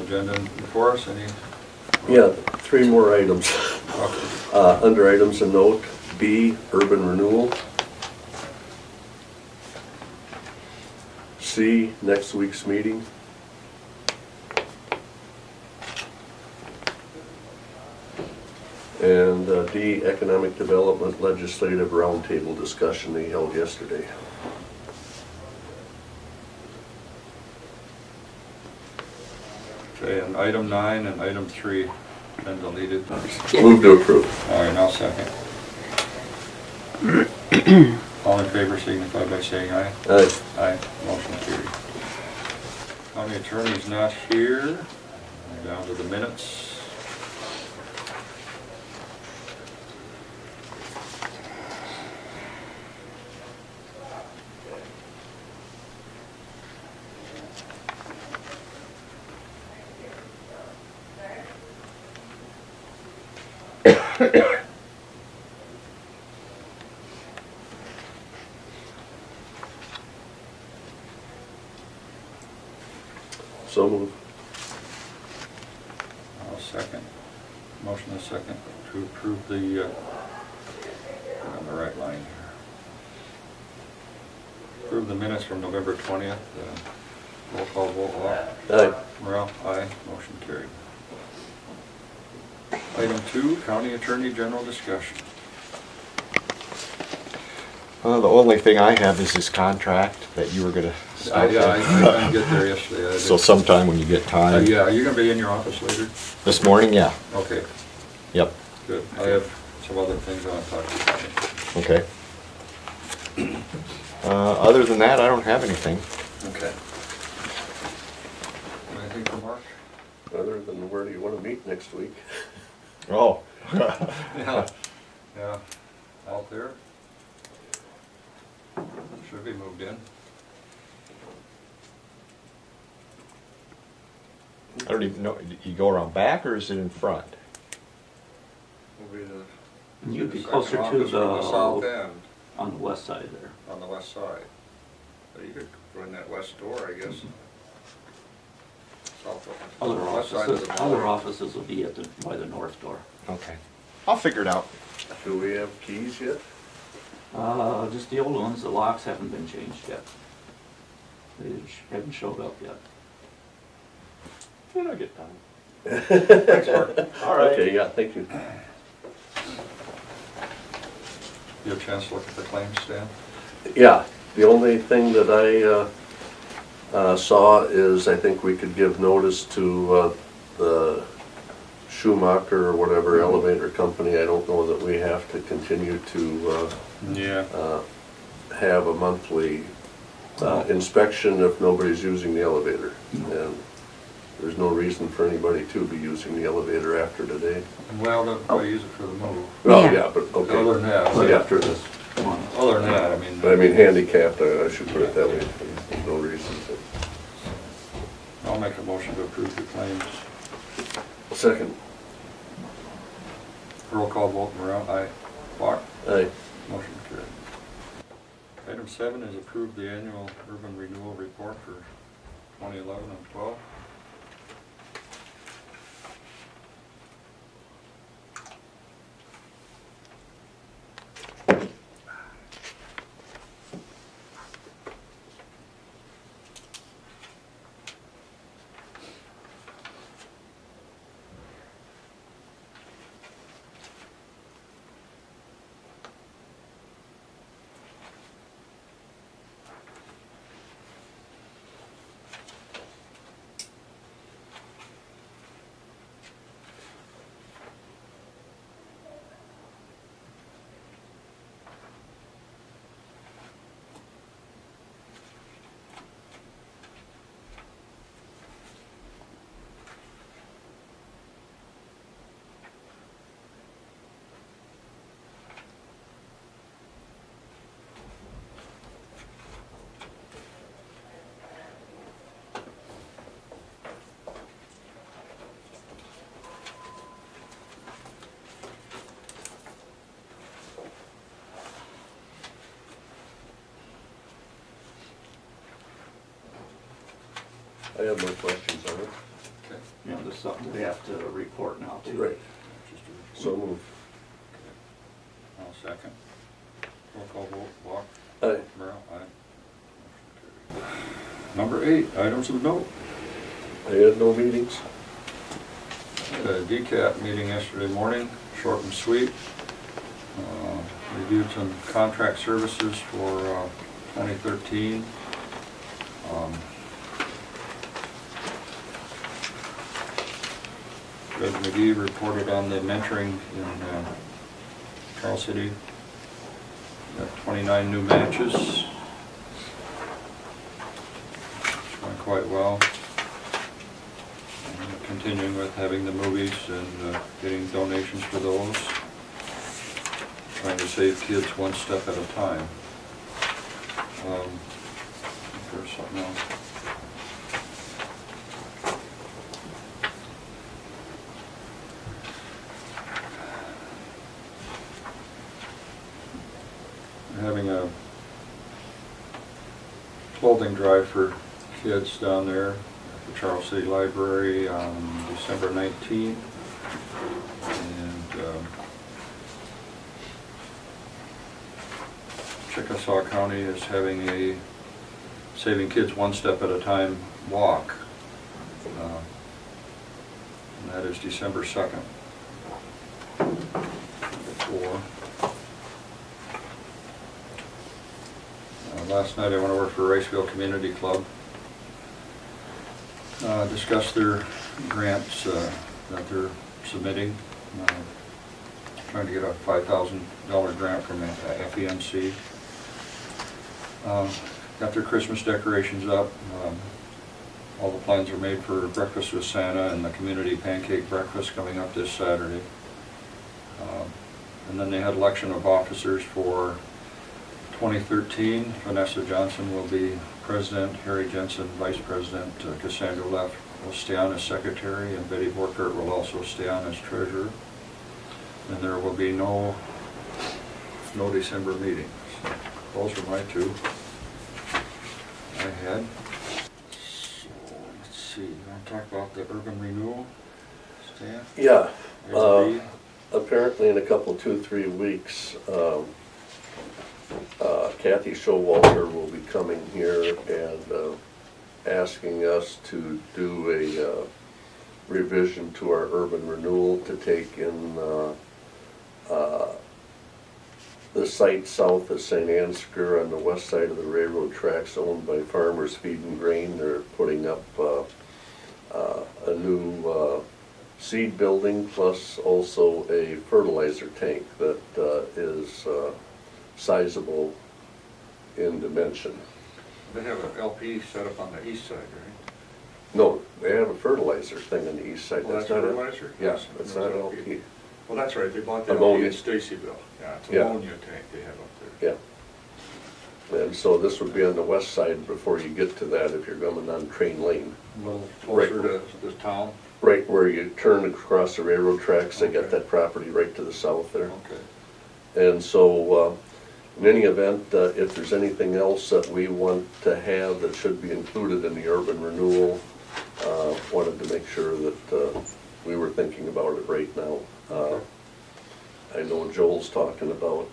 agenda before us, any? Yeah, 3 more items. Okay. Under items of note, B, urban renewal. C, next week's meeting. And D, economic development legislative roundtable discussion they held yesterday. Okay, and item 9 and item 3 been deleted. Move to approve. All right, now second. All in favor signify by saying aye. Aye. Aye, motion carried. County attorney's not here. Down to the minutes. So move. I'll second. Motion is second to approve the, on the right line here. Approve the minutes from November 20th. Roll call vote. Aye. Morale, aye. Motion carried. Item 2, county attorney general discussion. The only thing I have is this contract that you were gonna start. Yeah, I didn't get there yesterday. So sometime when you get time. Yeah, are you gonna be in your office later? This morning, yeah. Okay, Yep. good. I have some other things I want to talk to you about. Okay. Other than that, I don't have anything. Okay. Anything for Mark? Other than where do you want to meet next week? Oh. Yeah, yeah, out there. Should be moved in. I don't even know, you go around back or is it in front? Will be the You'd be second closer to office from the south the, end, on the west side there. on the west side. But you could go in that west door, I guess. South Other west side of offices, the other building. offices will be at the, by the north door. Okay. I'll figure it out. Do we have keys yet? Just the old ones, the locks haven't been changed yet. They haven't showed up yet. When I get time. Thanks, Mark. All right. Okay, yeah, thank you. You have a chance to look at the claims, Stan? Yeah, the only thing that I saw is I think we could give notice to the Schumacher or whatever elevator company. I don't know that we have to continue to Yeah. have a monthly inspection if nobody's using the elevator. And there's no reason for anybody to be using the elevator after today. Well, they'll use it for the move. Well, Yeah. yeah, but Other okay. than that, But after this. other than that, I mean. But I mean handicapped, I should put it that way. There's no reason to. I'll make a motion to approve the claims. Second. Roll call vote, Morale, aye. Clark? Aye. Motion carried. Item 7 is approve the annual urban renewal report for 2011 and 12. I have no questions on it. Okay. something they have to report now too. Right. Just a- So move. I'll second. Roll call vote, Walk, Aye. Merrill, aye. Motion carried. Number 8, items of note. I had no meetings. Had a DCAT meeting yesterday morning, short and sweet. Reviewed some contract services for 2013. Judge McGee reported on the mentoring in Charles City. Got 29 new matches. It's going quite well. And continuing with having the movies and getting donations for those. Trying to save kids one step at a time. If there's something else. We're having a clothing drive for kids down there at the Charles City Library on December 19th. And Chickasaw County is having a Saving Kids One Step at a Time walk. And that is December 2nd. Last night I went to work for Riceville Community Club. Discussed their grants that they're submitting. Trying to get a $5,000 grant from FEMC. Got their Christmas decorations up. All the plans are made for breakfast with Santa and the community pancake breakfast coming up this Saturday. And then they had election of officers for 2013. Vanessa Johnson will be president, Harry Jensen vice president, Cassandra Leff will stay on as secretary, and Betty Borkert will also stay on as treasurer. And there will be no December meetings. Those are my two I had. So let's see, you want to talk about the urban renewal, Stan? Yeah. Everybody? Apparently in a couple, 2-3 weeks, Kathy Showalter will be coming here and asking us to do a revision to our urban renewal to take in the site south of St. Ansgar on the west side of the railroad tracks owned by Farmers Feed and Grain. They're putting up a new seed building plus also a fertilizer tank that is sizable in dimension. They have an LP set up on the east side, right? No, they have a fertilizer thing on the east side. Well, that's not fertilizer? Yeah, that's not LP. Well, that's right, they bought the Ammonia. LP in Stacyville. Yeah, it's Yeah. ammonia tank they have up there. Yeah. And so this would be on the west side before you get to that if you're coming on Train Lane. A little Right. closer to the town. Right where you turn across the railroad tracks, they got Okay. that property right to the south there. Okay. And so, in any event, if there's anything else that we want to have that should be included in the urban renewal, wanted to make sure that we were thinking about it right now. I know Joel's talking about,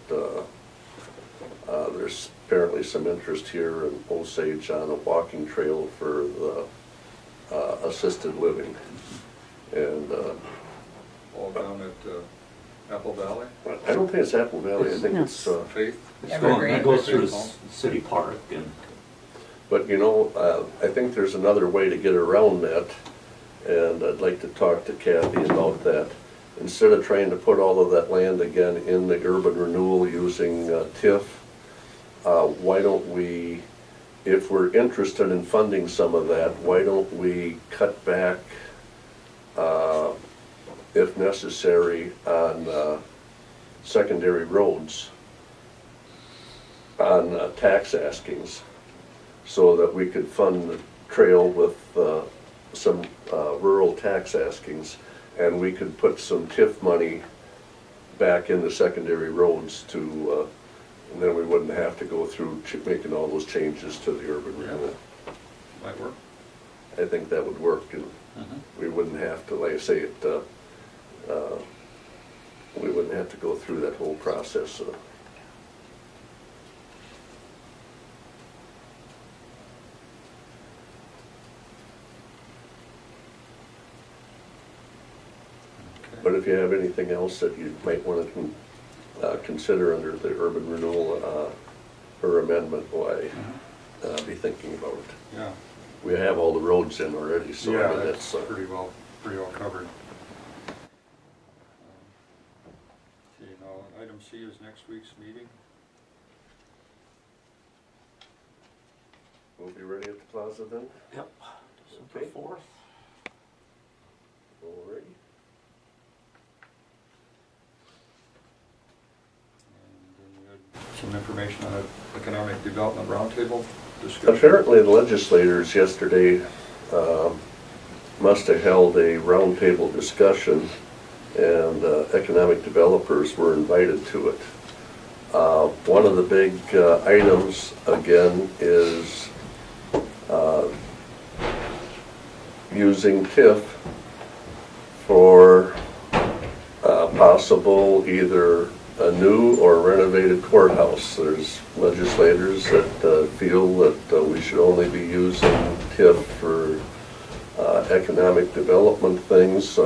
there's apparently some interest here in Osage on a walking trail for the assisted living. And All down at Apple Valley, I don't think it's Apple Valley, I think No. it's, Faith. It goes through the city park and. but you know, I think there's another way to get around that, and I'd like to talk to Kathy about that. Instead of trying to put all of that land again in the urban renewal using TIF, why don't we, if we're interested in funding some of that, why don't we cut back, if necessary, on secondary roads, on tax askings, so that we could fund the trail with some rural tax askings, and we could put some TIF money back into secondary roads to, and then we wouldn't have to go through making all those changes to the urban renewal. Might work. I think that would work, and we wouldn't have have to, like I say, we wouldn't have to go through that whole process. But if you have anything else that you might want to consider under the urban renewal or amendment, why be thinking about it. Yeah. We have all the roads in already, so Yeah, I mean, that's pretty well covered. See, now, item C is next week's meeting. We'll be ready at the plaza then? Yep. December 4th. Alrighty. Some information on an economic development roundtable discussion. Apparently the legislators yesterday must have held a roundtable discussion, and economic developers were invited to it. One of the big items, again, is using TIF for possible either a new or renovated courthouse. There's legislators that feel that we should only be using TIF for economic development things,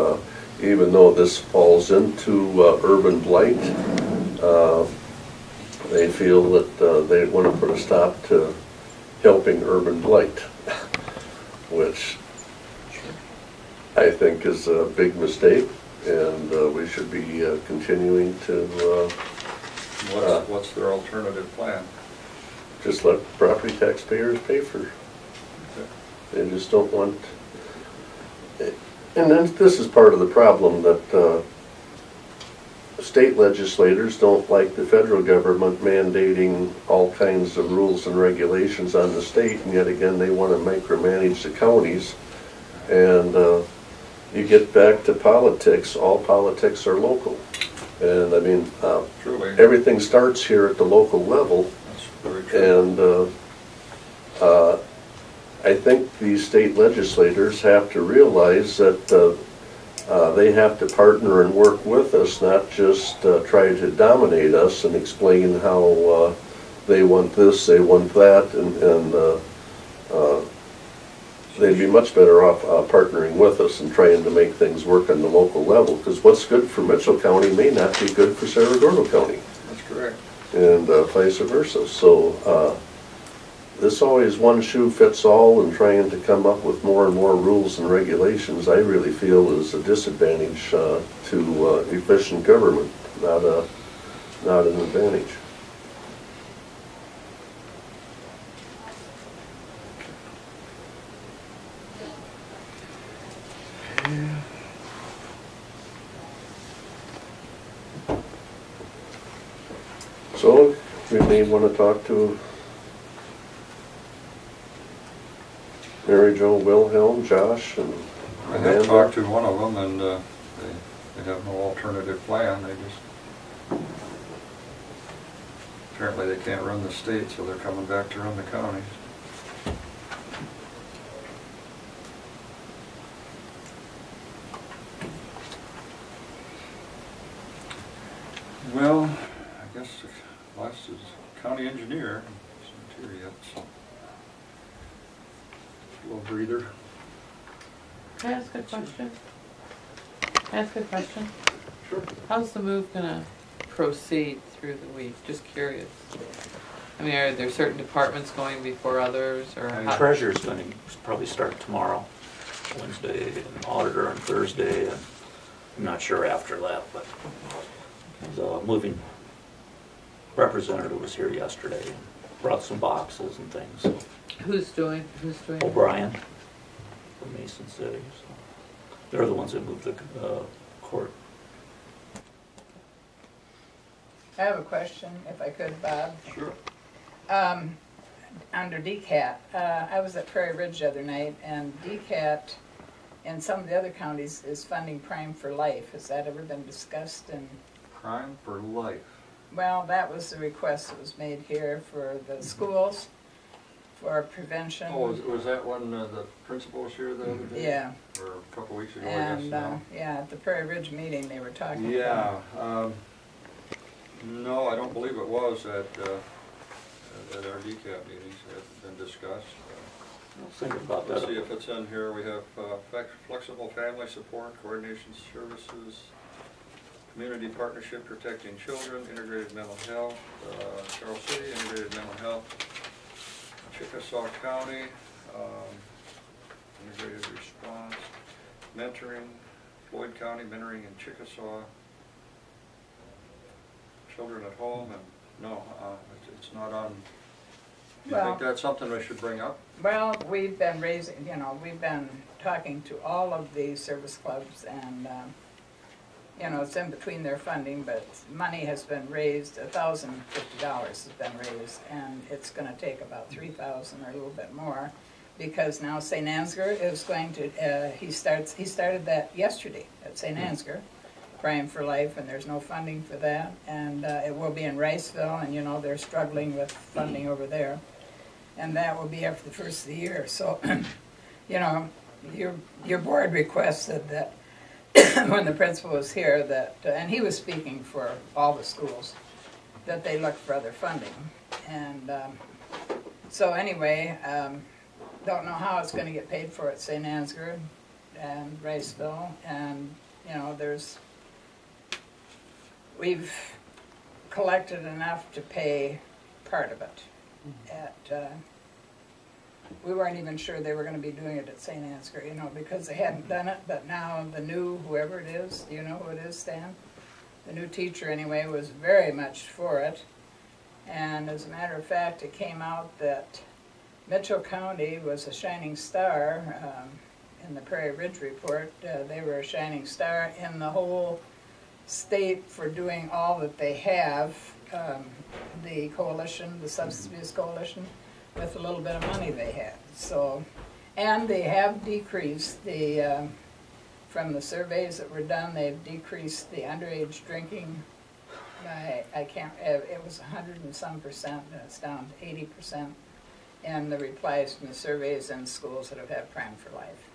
even though this falls into urban blight. They feel that they want to put a stop to helping urban blight, which I think is a big mistake, and we should be continuing to What's their alternative plan? just let property taxpayers pay for it. They just don't want, and then this is part of the problem, that state legislators don't like the federal government mandating all kinds of rules and regulations on the state, and yet again they want to micromanage the counties. And you get back to politics, all politics are local. And I mean, Truly. everything starts here at the local level. That's very true. And I think these state legislators have to realize that they have to partner and work with us, not just try to dominate us and explain how they want this, they want that, and they'd be much better off partnering with us and trying to make things work on the local level, because what's good for Mitchell County may not be good for Cerro Gordo County, That's correct. and vice versa. So this always one shoe fits all, and trying to come up with more and more rules and regulations, I really feel is a disadvantage to efficient government, not an advantage. So we may want to talk to Mary Jo, Wilhelm, Josh, and I have Amanda. talked to one of them, and they have no alternative plan. They just, apparently they can't run the state, so they're coming back to run the counties. Well, I guess the last is county engineer. He's not here yet, so. A little breather. Can I ask a question? Can I ask a question? Sure. How's the move gonna proceed through the week? Just curious. I mean, are there certain departments going before others, or The how? treasurer's gonna probably start tomorrow, Wednesday, and auditor on Thursday, and I'm not sure after that, but the moving representative was here yesterday and brought some boxes and things, so. Who's doing it? O'Brien from Mason City, so. They're the ones that moved the court. I have a question, if I could, Bob. Sure. Under DCAT, I was at Prairie Ridge the other night, and DCAT in some of the other counties is funding Prime for Life. Has that ever been discussed? And Crime for life. well, that was the request that was made here for the schools, for prevention. Oh, was that when the principal was here the other day? Yeah. Or a couple weeks ago, I guess And, now. yeah, at the Prairie Ridge meeting, they were talking about. Yeah, no, I don't believe it was at our DCAP meetings, it had been discussed. I was thinking about Let's that. see if it's in here. We have flexible family support, coordination services, community partnership protecting children, integrated mental health, Charles City, integrated mental health, Chickasaw County, integrated response, mentoring, Floyd County, mentoring in Chickasaw, children at home, and no, it's not on. Do you Well- think that's something we should bring up? Well, we've been we've been talking to all of the service clubs and, it's in between their funding, but money has been raised, $1,050 has been raised, and it's gonna take about 3,000 or a little bit more, because now St. Ansgar is going to, he started that yesterday at St. Ansgar, Prime for Life, and there's no funding for that, and it will be in Riceville, and they're struggling with funding over there. And that will be after the first of the year. So, your board requested that when the principal was here, that, and he was speaking for all the schools, that they look for other funding. And so anyway, don't know how it's going to get paid for at St. Ansgar and Riceville, and we've collected enough to pay part of it. We weren't even sure they were going to be doing it at St. Ansgar, because they hadn't done it, but now the new, whoever it is, do you know who it is, Stan? The new teacher, anyway, was very much for it. And as a matter of fact, it came out that Mitchell County was a shining star in the Prairie Ridge report. They were a shining star in the whole state for doing all that they have. The coalition, the Substance Abuse Coalition, with a little bit of money they had. So, and they have decreased the, from the surveys that were done, they've decreased the underage drinking by, it was 100 and some percent, and it's down to 80%. And the replies from the surveys in schools that have had Prime for Life.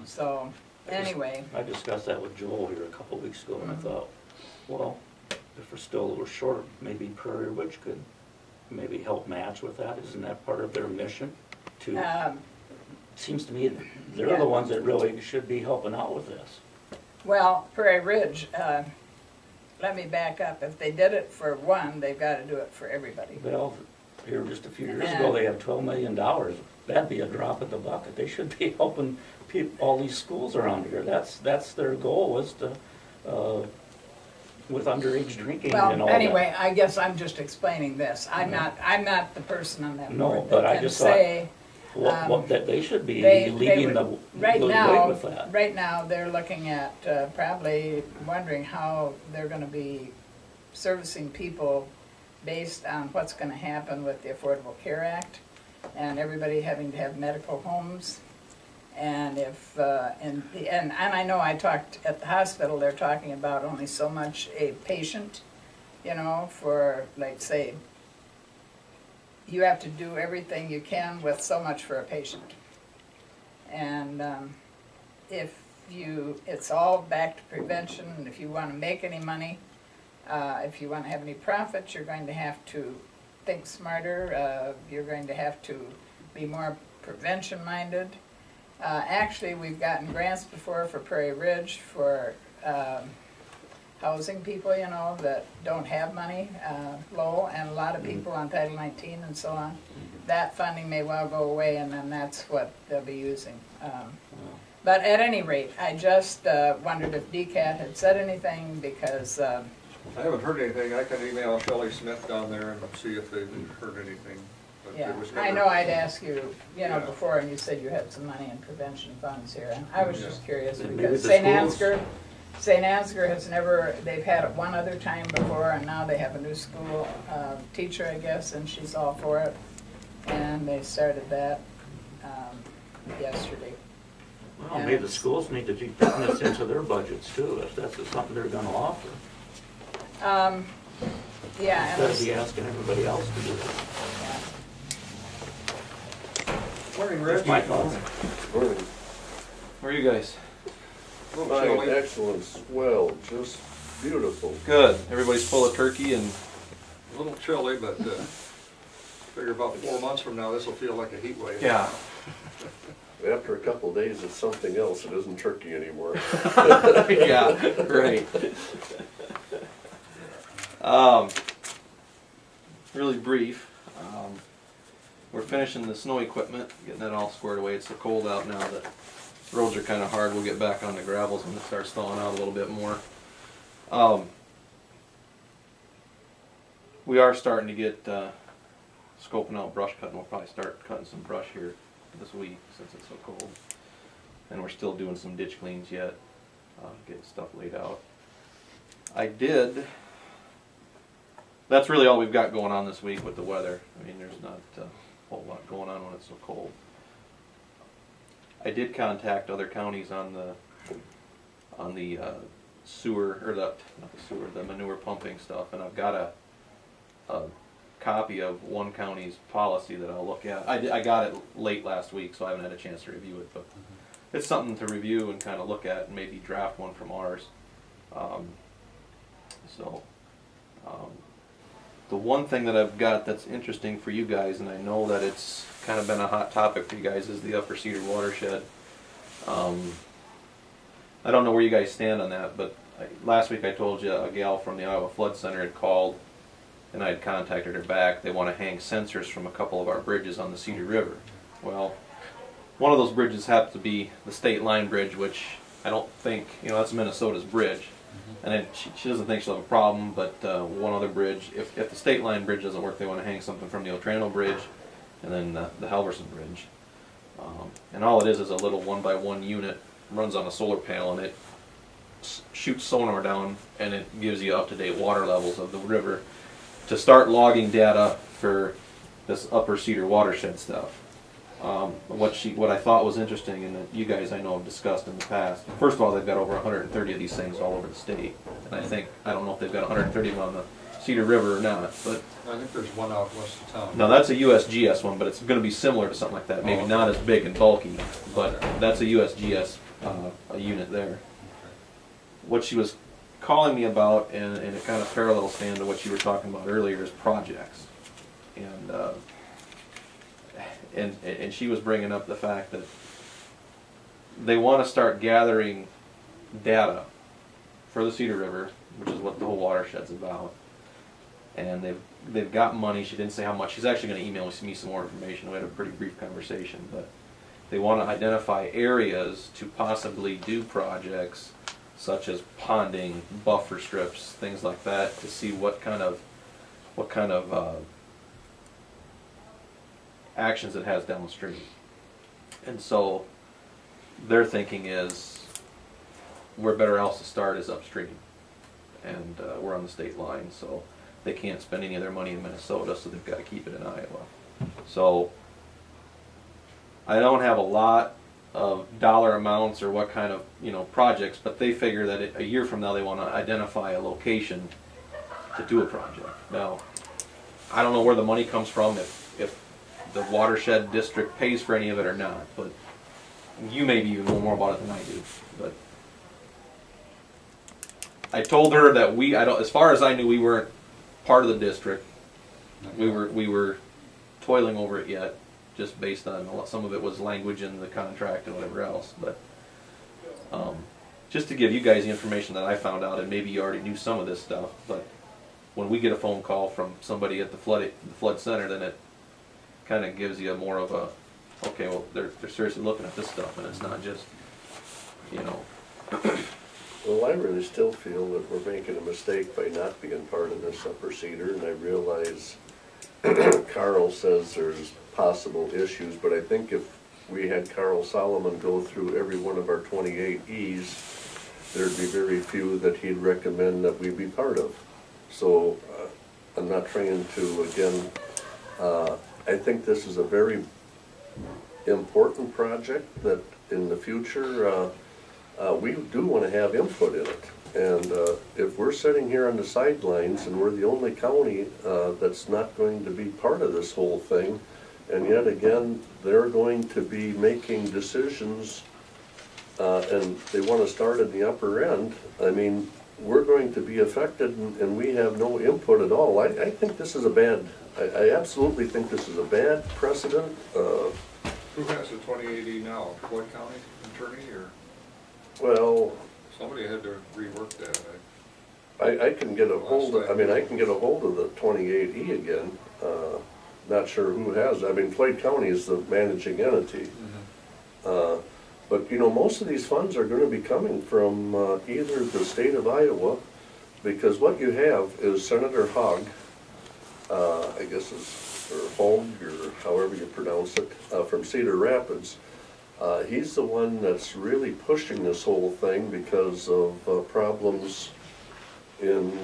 So, anyway. I discussed that with Joel here a couple weeks ago, and I thought, well, if we're still a little short, maybe Prairie Ridge could maybe help match with that. Isn't that part of their mission? Seems to me that they're yeah. the ones that really should be helping out with this. Well, Prairie Ridge, let me back up. If they did it for one, they've got to do it for everybody. Well, here just a few years ago, they had $12 million. That'd be a drop in the bucket. They should be helping all these schools around here. That's their goal, was to with underage drinking and all Well, anyway, that. I guess I'm just explaining this. I'm not the person on that No, board but that I can just say. That they should be They leading would- the right way now, with that. right now, they're looking at probably wondering how they're going to be servicing people based on what's going to happen with the Affordable Care Act and everybody having to have medical homes. And if and I know I talked at the hospital, they're talking about only so much a patient, for, like, say, you have to do everything you can with so much for a patient. And it's all back to prevention, and if you want to make any money, if you want to have any profits, you're going to have to think smarter, you're going to have to be more prevention-minded. Actually, we've gotten grants before for Prairie Ridge for housing people, that don't have money, low, and a lot of people on Title 19 and so on. That funding may well go away, and then that's what they'll be using. But at any rate, I just wondered if DCAT had said anything, because I haven't heard anything. I can email Shelley Smith down there and see if they've heard anything. But yeah, there was I never- know I'd ask you, Yeah. before, and you said you had some money in prevention funds here, and I was Yeah. just curious, Maybe because the St. schools- Ansgar has never, they've had it one other time before, and now they have a new school teacher, I guess, and she's all for it, and they started that yesterday. Well, maybe the schools need to be putting this into their budgets too, if that's something they're gonna offer. Yeah, and Instead of be asking everybody else to do it. yeah. Morning, That's Rich. my thoughts. Morning. Where are you guys? A little Fine, chilly. excellent, swell, just beautiful. Good. Everybody's full of turkey and A little chilly, but figure about 4 months from now, this will feel like a heat wave. yeah. After a couple of days, it's something else. It isn't turkey anymore. Yeah, right. Really brief. We're finishing the snow equipment, getting that all squared away. It's so cold out now that roads are kind of hard. We'll get back on the gravels when it starts thawing out a little bit more. We are starting to get scoping out brush cutting. We'll probably start cutting some brush here this week since it's so cold. And we're still doing some ditch cleans yet, getting stuff laid out. That's really all we've got going on this week with the weather. I mean, there's not a whole lot going on when it's so cold. I did contact other counties on the sewer, or not the sewer, the manure pumping stuff, and I've got a copy of one county's policy that I'll look at. I got it late last week, so I haven't had a chance to review it, but it's something to review and kind of look at and maybe draft one from ours. The one thing that I've got that's interesting for you guys, and I know that it's kind of been a hot topic for you guys, is the Upper Cedar Watershed. I don't know where you guys stand on that, but last week I told you a gal from the Iowa Flood Center had called, and I had contacted her back. They want to hang sensors from a couple of our bridges on the Cedar River. Well, one of those bridges happens to be the state line bridge, which I don't think, that's Minnesota's bridge. And then she doesn't think she'll have a problem, but one other bridge, if the state line bridge doesn't work, they want to hang something from the Otranto Bridge and then the Halverson Bridge. And all it is a little 1x1 unit, runs on a solar panel, and it shoots sonar down, and it gives you up-to-date water levels of the river to start logging data for this Upper Cedar Watershed stuff. What I thought was interesting, and that you guys I know have discussed in the past. First of all, they've got over 130 of these things all over the state, and I don't know if they've got 130 of them on the Cedar River or not, but I think there's one out west of town. now that's a USGS one, but it's going to be similar to something like that. Maybe not as big and bulky, but that's a USGS a unit there. What she was calling me about, and it kind of parallels Stan to what you were talking about earlier, is projects, and she was bringing up the fact that they want to start gathering data for the Cedar River, which is what the whole watershed's about. And they've got money. She didn't say how much. She's actually going to email me some more information. We had a pretty brief conversation, but they want to identify areas to possibly do projects such as ponding, buffer strips, things like that, to see what kind of actions it has downstream. And so their thinking is where better else to start is upstream, and we're on the state line, so they can't spend any of their money in Minnesota, so they've got to keep it in Iowa. So I don't have a lot of dollar amounts or what kind of projects, but they figure that a year from now they want to identify a location to do a project. Now, I don't know where the money comes from, if the watershed district pays for any of it or not, but you maybe even know more about it than I do. But I told her that as far as I knew, we weren't part of the district. We were toiling over it yet, just based on some of it was language in the contract and whatever else. But just to give you guys the information that I found out, and maybe you already knew some of this stuff, but when we get a phone call from somebody at the flood center, then it kind of gives you more of a, okay, well, they're seriously looking at this stuff, and it's not just, Well, I really still feel that we're making a mistake by not being part of this Upper Cedar, and I realize Carl says there's possible issues, but I think if we had Carl Solomon go through every one of our 28 E's, there'd be very few that he'd recommend that we be part of. So I'm not trying to, again, I think this is a very important project that in the future we do want to have input in it. And if we're sitting here on the sidelines and we're the only county that's not going to be part of this whole thing, and yet again they're going to be making decisions and they want to start at the upper end, I mean, we're going to be affected and we have no input at all. I think this is a bad, I absolutely think this is a bad precedent. Who has the 2080 now? Floyd County attorney or Well, somebody had to rework that? I can get a hold of, I mean, I can get a hold of the 28E again. Not sure who has, I mean, Floyd County is the managing entity. But, you know, most of these funds are gonna be coming from either the state of Iowa, because what you have is Senator Hogg, I guess it's, or Hogg, or however you pronounce it, from Cedar Rapids. He's the one that's really pushing this whole thing because of problems in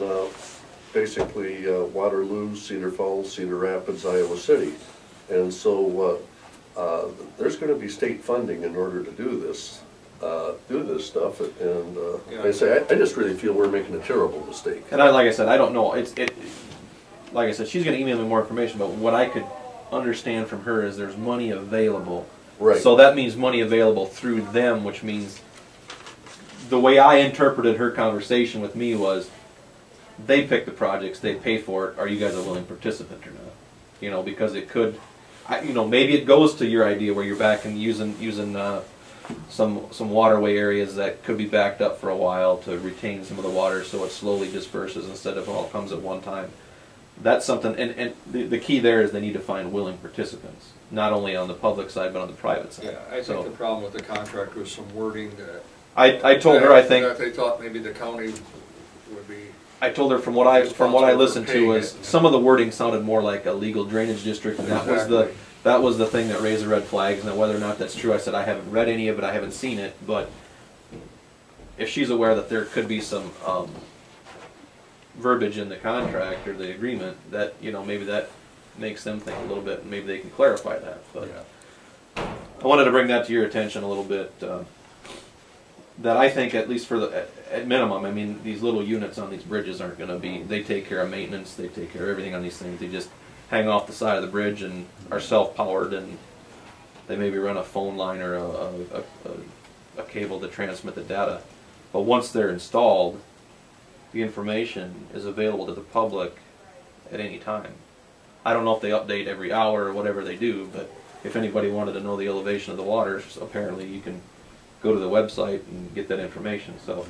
basically Waterloo, Cedar Falls, Cedar Rapids, Iowa City. And so there's going to be state funding in order to do this stuff. And I say, I just really feel we're making a terrible mistake. And like I said, I don't know. Like I said, she's going to email me more information, but what I could understand from her is there's money available. Right. So that means money available through them, which means the way I interpreted her conversation with me was they pick the projects, they pay for it. Are you guys a willing participant or not? You know, because it could, you know, maybe it goes to your idea where you're back and using some waterway areas that could be backed up for a while to retain some of the water so it slowly disperses instead of all comes at one time. That's something, and the key there is they need to find willing participants, not only on the public side but on the private side. Yeah, I think the problem with the contract was some wording that I told her, I think that they thought maybe the county would be. I told her from what I listened to was some of the wording sounded more like a legal drainage district, and that was the thing that raised the red flags. And whether or not that's true, I said I haven't read any of it, I haven't seen it, but if she's aware that there could be some verbiage in the contract or the agreement that, you know, maybe that makes them think a little bit, and maybe they can clarify that. But I wanted to bring that to your attention a little bit. That I think, at least for the at minimum, I mean, these little units on these bridges aren't going to be. They take care of maintenance. They take care of everything on these things. They just hang off the side of the bridge and are self-powered, and they maybe run a phone line or a cable to transmit the data. But once they're installed, the information is available to the public at any time. I don't know if they update every hour or whatever they do, but if anybody wanted to know the elevation of the waters, apparently you can go to the website and get that information. So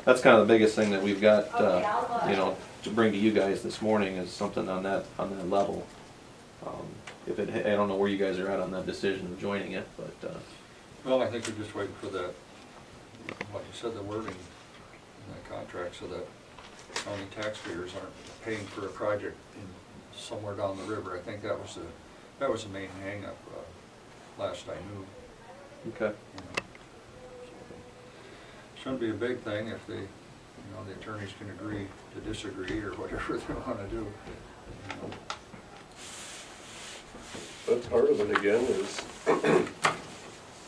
that's kind of the biggest thing that we've got, you know, to bring to you guys this morning is something on that level. I don't know where you guys are at on that decision of joining it, but Well, I think we're just waiting for that, like you said, the wording in that contract so that county taxpayers aren't paying for a project somewhere down the river. I think that was the main hang-up last I knew. okay. You know. Shouldn't be a big thing if the attorneys can agree to disagree or whatever they want to do. You know. But part of it again is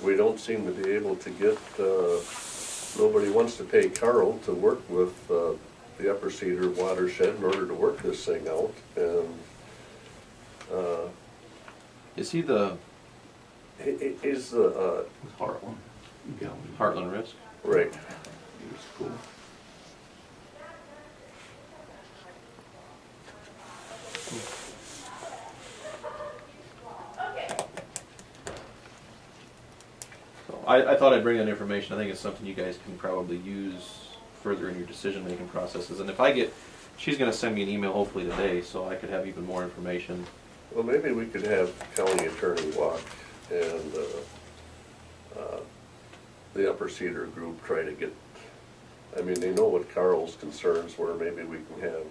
we don't seem to be able to get, nobody wants to pay Carl to work with the Upper Cedar Watershed in order to work this thing out. And Is he the he's the Heartland Risk? right. He was cool. So I thought I'd bring that information. I think it's something you guys can probably use further in your decision-making processes. And if I get, she's going to send me an email hopefully today, so I could have even more information. Well, maybe we could have county attorney walk and the Upper Cedar group try to get, I mean, they know what Carl's concerns were. Maybe we can have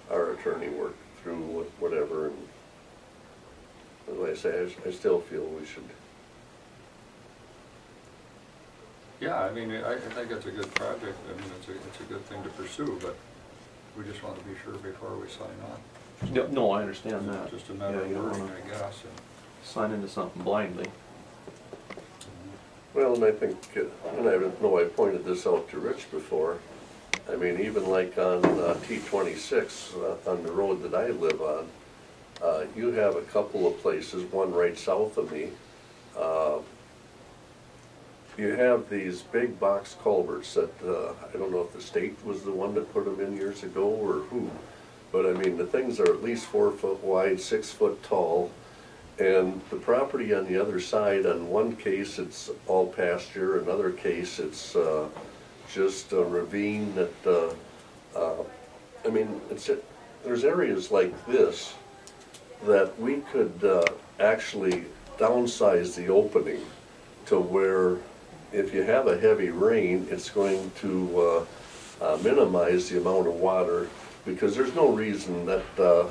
our attorney work through whatever. And like I say, I still feel we should. Yeah, I mean, I think it's a good project. I mean, it's a good thing to pursue, but we just want to be sure before we sign on. No, I understand that. It's just a matter of wording, I guess. Sign into something blindly. Well, and I think, and I know I pointed this out to Rich before, I mean, even like on T26, on the road that I live on, you have a couple of places, one right south of me, you have these big box culverts that, I don't know if the state was the one that put them in years ago or who, but I mean, the things are at least 4 foot wide, 6 foot tall, and the property on the other side, on one case it's all pasture, another case it's just a ravine that, I mean, there's areas like this that we could actually downsize the opening to where if you have a heavy rain, it's going to minimize the amount of water, because there's no reason that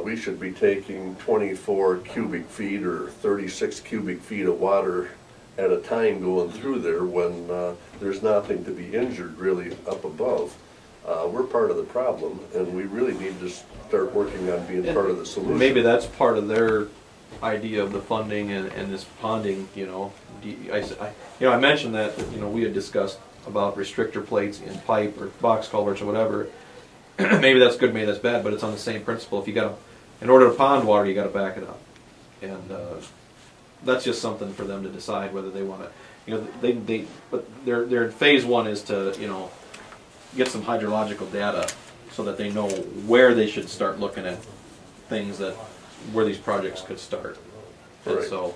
we should be taking 24 cubic feet or 36 cubic feet of water at a time going through there when there's nothing to be injured really up above. We're part of the problem, and we really need to start working on being part of the solution. Maybe that's part of their idea of the funding and this ponding, you know. I mentioned that, you know, we had discussed about restrictor plates in pipe or box culverts or whatever. Maybe that's good, maybe that's bad, but it's on the same principle. If you got in order to pond water, you got to back it up, and that's just something for them to decide whether they want to. You know, but their phase one is to, you know, get some hydrological data so that they know where they should start looking at things that where these projects could start. And Right. so,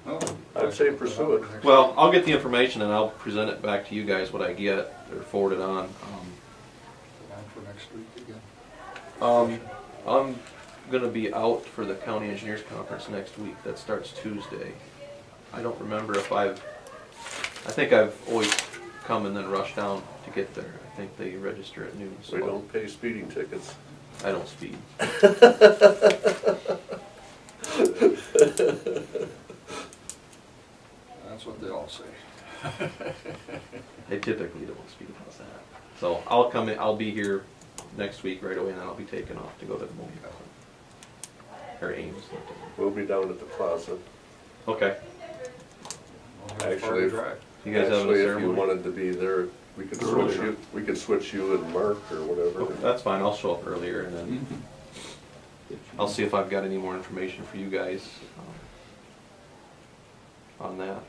Well, I'd say pursue it. well, I'll get the information and I'll present it back to you guys what I get or forward it on. Plan for next week again. I'm gonna be out for the county engineers conference next week. That starts Tuesday. I don't remember if I think I've always come and then rushed down to get there. I think they register at noon. So We don't pay speeding tickets. I don't speed. That's what they all say. They typically don't speed. How's that? So I'll come in. I'll be here next week right away, and then I'll be taking off to go to the movie or Ames. We'll be down at the plaza. Okay. Actually, You guys have a Actually, if you ceremony? wanted to be there, we could switch you. We could switch you and Mark or whatever. Okay, that's fine. I'll show up earlier, and then I'll see if I've got any more information for you guys on that.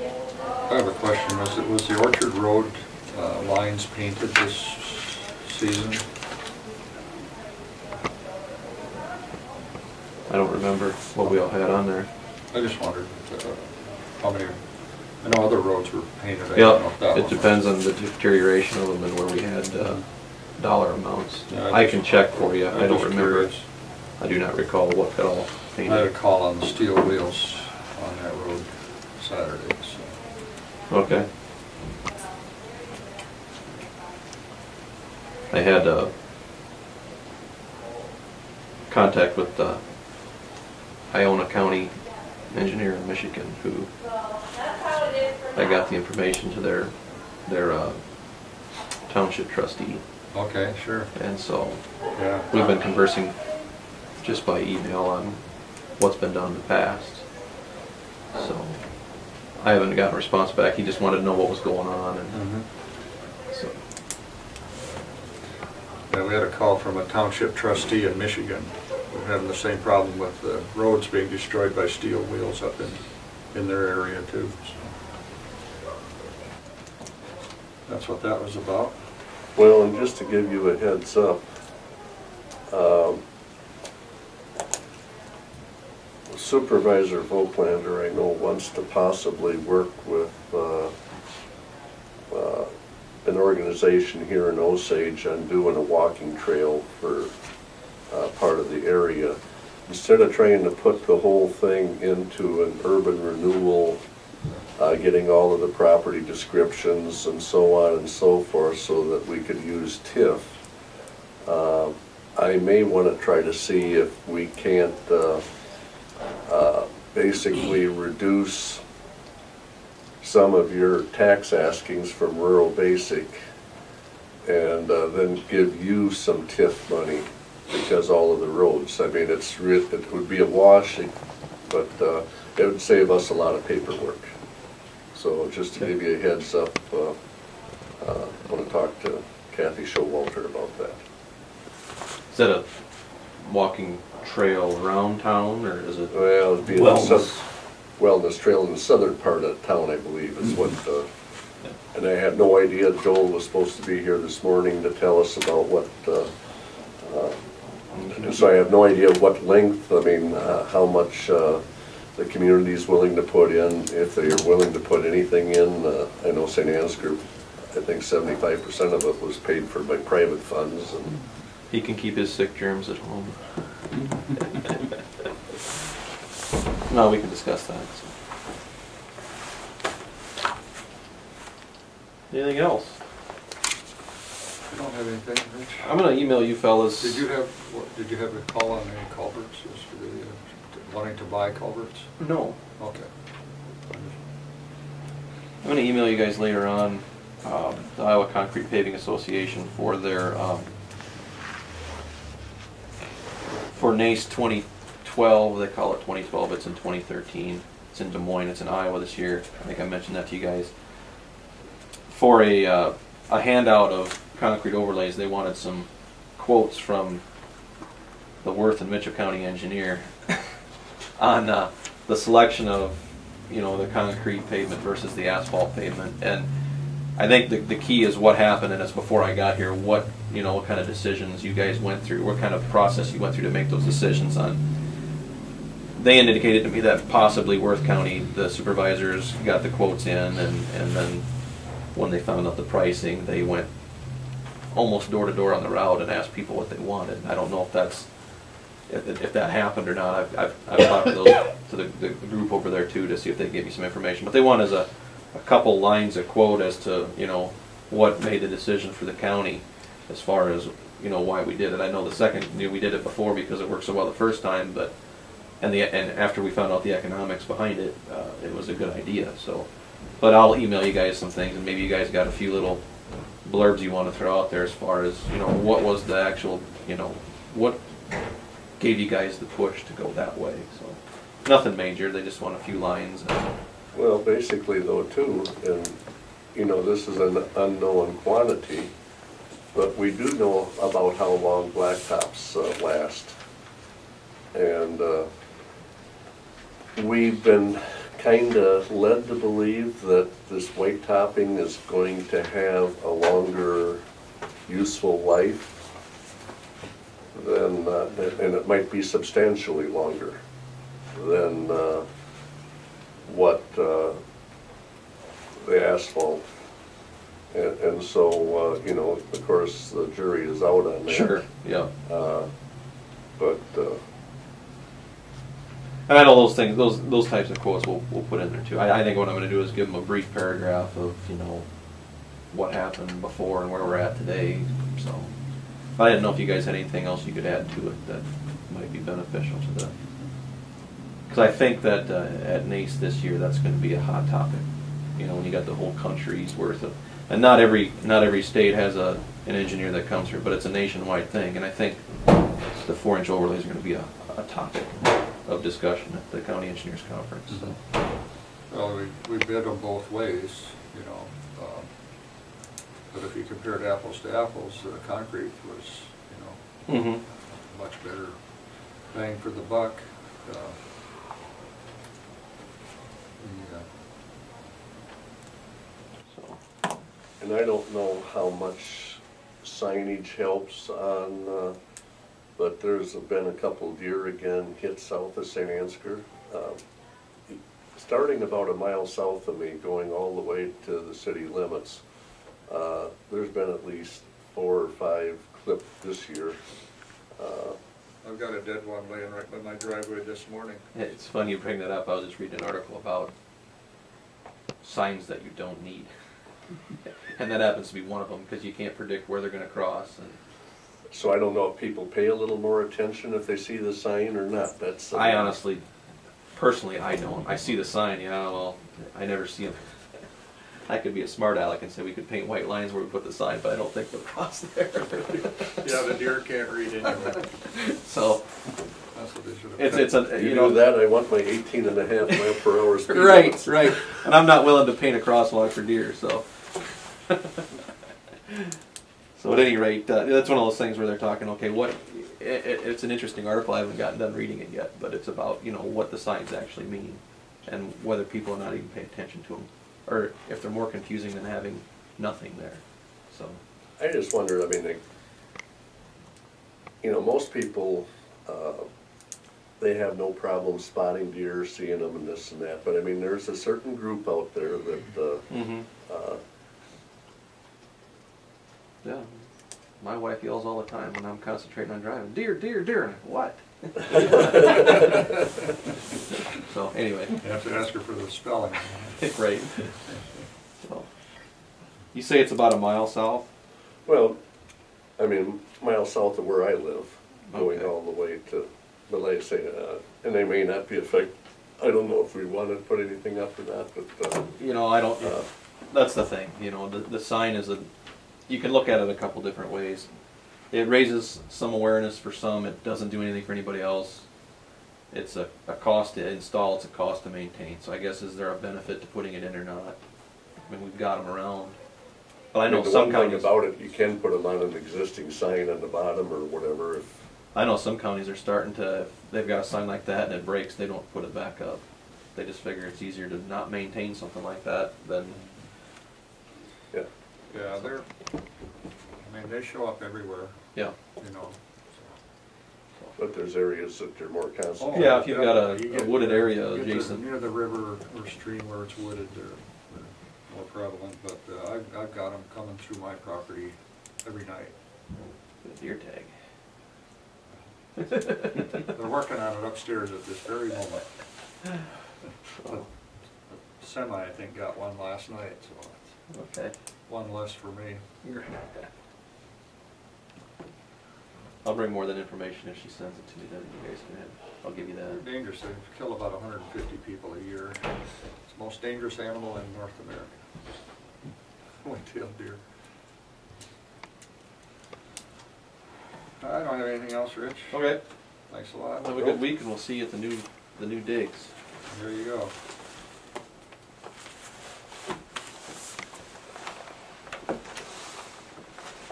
I have a question. Was the Orchard Road lines painted this season? I don't remember what we all had on there. I just wondered how many. I know other roads were painted. I don't know if that It one depends was. on the deterioration of them and where we had dollar amounts. Yeah, I can check for you. I'm I don't just remember. curious. I do not recall what got all I had a painted. call on the steel wheels on that road Saturday, so. Okay. I had contact with the Iona County engineer in Michigan, who I got the information to their township trustee, Okay, sure. and so Yeah. we've been conversing just by email on what's been done in the past. So I haven't gotten a response back. He just wanted to know what was going on, and Mhm. so. Yeah, we had a call from a township trustee in Michigan. We're having the same problem with the roads being destroyed by steel wheels up in their area too. So. That's what that was about. Well, and just to give you a heads up, Supervisor Voplander, I know, wants to possibly work with an organization here in Osage on doing a walking trail for part of the area. Instead of trying to put the whole thing into an urban renewal, getting all of the property descriptions and so on and so forth so that we could use TIF, I may want to try to see if we can't basically reduce some of your tax askings from rural basic and then give you some TIF money because all of the roads. I mean, it would be a wash, but it would save us a lot of paperwork. So just to give you a heads up, I want to talk to Kathy Showalter about that. Is that walking trail around town, or is it? Well, it'd be Wellness. wellness trail in the southern part of town, I believe, is what, and I had no idea Joel was supposed to be here this morning to tell us about what, so I have no idea what length, I mean, how much the community's willing to put in, if they are willing to put anything in. I know St. Anne's Group, I think 75% of it was paid for by private funds, and He can keep his sick germs at home. No, we can discuss that. So. Anything else? I don't have anything, Rich. I'm gonna email you fellas. Did you have a call on any culverts yesterday, wanting to buy culverts? No. Okay. I'm gonna email you guys later on, the Iowa Concrete Paving Association for their, for NACE 2012, they call it 2012, it's in 2013. It's in Des Moines, it's in Iowa this year. I think I mentioned that to you guys. For a handout of concrete overlays, they wanted some quotes from the Worth and Mitchell County engineer on the selection of, you know, the concrete pavement versus the asphalt pavement. And I think the key is what happened, and it's before I got here, what kind of decisions you guys went through, what kind of process you went through to make those decisions on. They indicated to me that possibly Worth County, the supervisors got the quotes in, and then when they found out the pricing, they went almost door to door on the route and asked people what they wanted. I don't know if that happened or not. I've talked to the group over there too to see if they gave me some information. But they want a couple lines of quote as to what made the decision for the county as far as why we did it. I know the second we did it before because it worked so well the first time, but and after we found out the economics behind it, it was a good idea. So, but I'll email you guys some things, and maybe you guys got a few little blurbs you want to throw out there as far as what was the actual what gave you guys the push to go that way. So nothing major. They just want a few lines. well, basically though too, and this is an unknown quantity, but we do know about how long blacktops last, and we've been kind of led to believe that this white topping is going to have a longer useful life than, and it might be substantially longer than what the asphalt. And so, of course, the jury is out on that. Sure. Yeah. But And I know those things, those types of quotes we'll put in there too. I think what I'm going to do is give them a brief paragraph of what happened before and where we're at today. So I didn't know if you guys had anything else you could add to it that might be beneficial to the. Because I think that at NACE this year that's going to be a hot topic. When you got the whole country's worth of, and not every state has an engineer that comes here, but it's a nationwide thing. And I think the 4-inch overlays are going to be a topic of discussion at the county engineers conference. So. Well, we bid them both ways, but if you compared apples to apples, the concrete was, much better bang for the buck. So. and I don't know how much signage helps on, but there's been a couple deer again hit south of St. Ansgar. Starting about a mile south of me, going all the way to the city limits, there's been at least 4 or 5 clipped this year. I've got a dead one laying right by my driveway this morning. It's funny you bring that up. I was just reading an article about signs that you don't need. And that happens to be one of them because you can't predict where they're going to cross. And So I don't know if people pay a little more attention if they see the sign or not. That's I honestly, personally, I don't. I see the sign, well, I never see them. I could be a smart aleck and say we could paint white lines where we put the sign, but I don't think they'll cross there. Yeah, the deer can't read anyway. So That's what they should have. it's a you know that I want my 18.5 mile per hour speed. right, right. And I'm not willing to paint a crosswalk for deer, so. So at any rate, that's one of those things where they're talking, okay, what, it's an interesting article. I haven't gotten done reading it yet, but it's about, you know, what the signs actually mean and whether people are not even paying attention to them, or if they're more confusing than having nothing there. So I just wondered, I mean, you know, most people, they have no problem spotting deer, seeing them and this and that, but I mean, there's a certain group out there that, yeah, my wife yells all the time when I'm concentrating on driving, deer, deer, deer. And I, what? So anyway, You have to ask her for the spelling. right. So, you say it's about a mile south? well, I mean, miles south of where I live, going Okay. all the way to, but like I say, and they may not be affected. I don't know if we want to put anything up or not, but, You know, I don't. That's the thing. You know, the sign is you can look at it a couple different ways. It raises some awareness for some. It doesn't do anything for anybody else. It's a cost to install. It's a cost to maintain. So I guess, is there a benefit to putting it in or not? I mean, we've got them around. But I know the some one thing counties. about it, you can put them on an existing sign on the bottom or whatever. I know some counties are starting to. If they've got a sign like that and it breaks, they don't put it back up. They just figure it's easier to not maintain something like that than. Yeah. Yeah, I mean, they show up everywhere, Yeah. you know. But there's areas that they're more Oh, concentrated. Yeah, if you've got you a get- wooded area you get to adjacent. near the river or stream where it's wooded, they're more prevalent, but I've got them coming through my property every night. Deer tag. They're working on it upstairs at this very moment. Oh, The semi, I think, got one last night, so it's okay. one less for me. I'll bring more than information if she sends it to me, then you guys can have, I'll give you They're that. dangerous, they kill about 150 people a year. It's the most dangerous animal in North America. White-tailed deer. I don't have anything else, Rich. Okay. Thanks a lot. Have a good week and we'll see you at the new digs. There you go.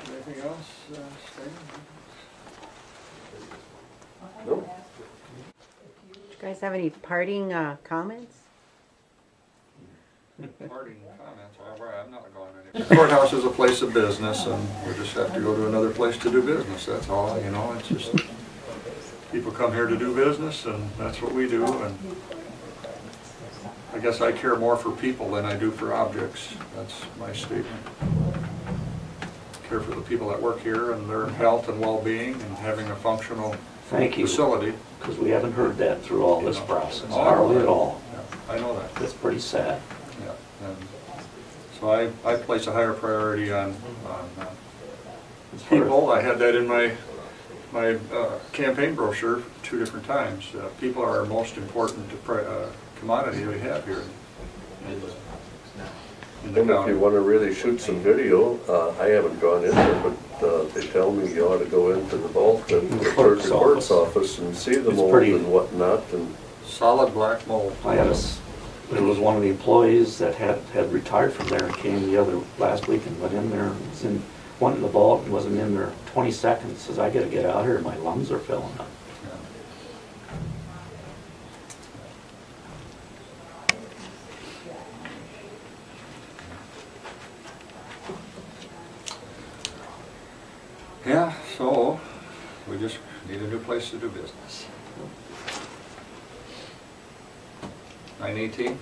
Anything else, Stan? Nope. Do you guys have any parting comments? Parting comments, well, I'm not going anywhere. The courthouse is a place of business, and we just have to go to another place to do business, that's all, you know, it's just, people come here to do business, and that's what we do, and I guess I care more for people than I do for objects, that's my statement. Care for the people that work here and their health and well-being, and having a functional Thank you, facility. because we haven't heard that through all this process, Oh, hardly at all. Yeah, I know that. That's pretty sad. Yeah, and so I place a higher priority on people. I had that in my campaign brochure 2 different times. People are our most important commodity we have here in the And if county. you want to really shoot some video, I haven't gone in there, but they tell me you ought to go into the vault at the clerk's office and see the It's mold pretty- and whatnot, and Solid black mold. There was one of the employees that had retired from there and came last week and went in there and went in the vault and wasn't in there 20 seconds. Says, I gotta get out here, my lungs are filling up. Yeah, so we just need a new place to do business. 918?